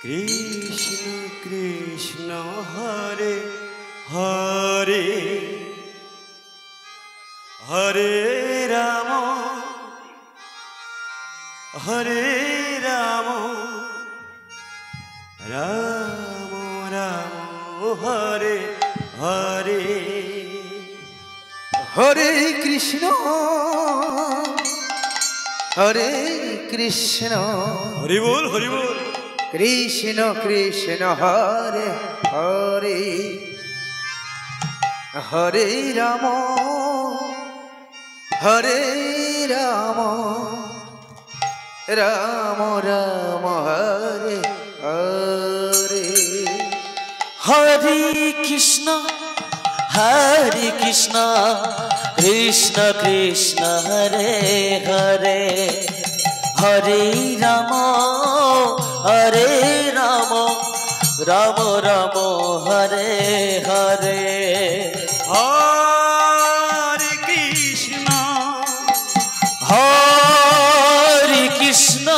Krishna Krishna Hare Hare Hare Ram হরে Ram Ram Ram Hare Hare Hare Krishna হরে Krishna Hari বল Krishna Krishna Hare Hare Hare Ram হরে Ram Ram Ram Hare Hare Hare Krishna Krishna Krishna Hare Hare Hare Ram Ram Ram Hare Hare Hare Krishna হরে Krishna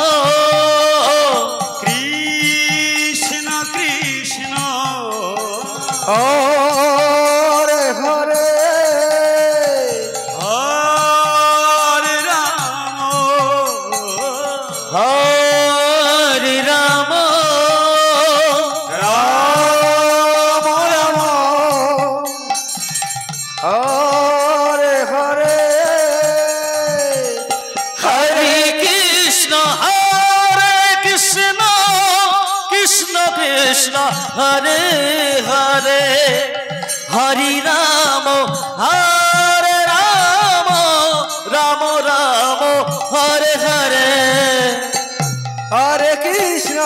Krishna Krishna Hare Hare Hare Ram হরে Ram Ram Ram Hare Hare Hare Krishna Krishna Krishna Hare Hare Hari Ram Ram Ram Hare Hare Hare Krishna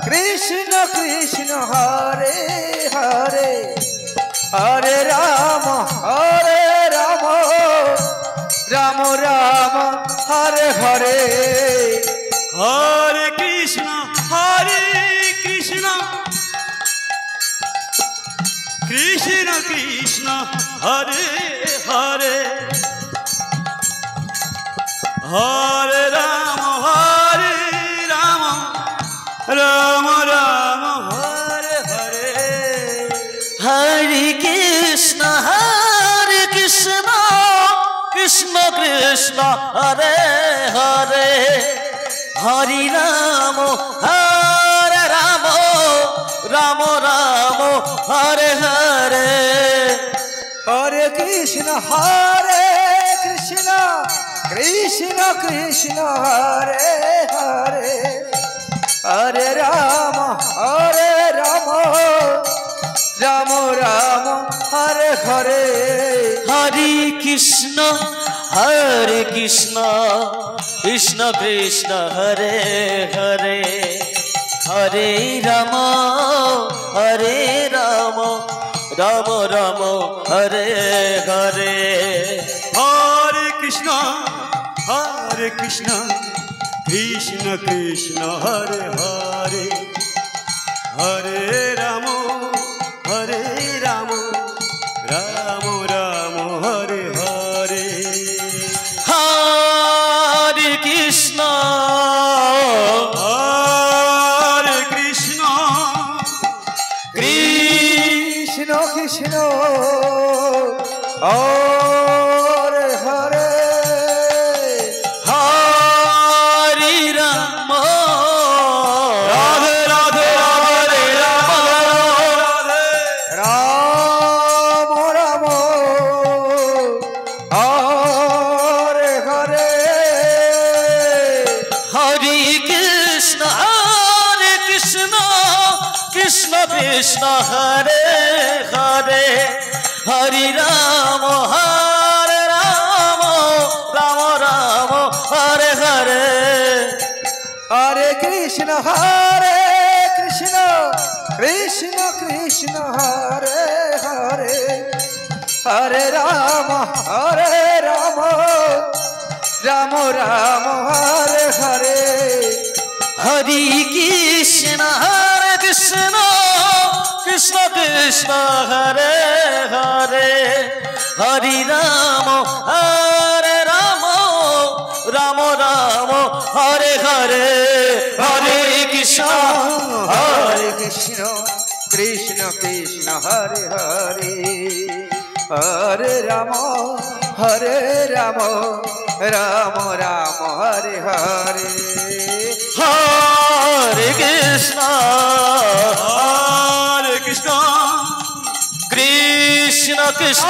Krishna Krishna Hare Hare Hare Ram Ram Ram Hare Hare Hare Krishna Krishna Krishna Hare Hare Hare Ram Ram Ram Hare Hare Hare Krishna Krishna Krishna Hare Hare Hari Ram Ram Ram Hare Hare Hare Krishna Krishna Krishna Hare Hare Hare Ram Ram Ram Hare Hare Hare Krishna Krishna Krishna Hare Hare Hare Ram Ram Ram Hare Hare Hare Krishna Krishna Krishna Hare Hare Hare Ram Ram Ram Hare Hare Hare Krishna Krishna Krishna Hare Hare Hari Ram Radhe Radhe হরে Ram Ram Ram Hare Hare Hare Krishna Krishna Krishna Hare Hare Hari Ram Ram Ram Hare Hare Hare Krishna Krishna Hare Hare Hare Ram Ram Hare Hare Hari Krishna Krishna Krishna Hare Hare Hari Ram Ram Ram Hare Hare Krishna হরে Krishna Krishna Krishna Hare Hare Hare Ram Ram Ram Ram Hare Hare Hare Krishna হরে Krishna Krishna Krishna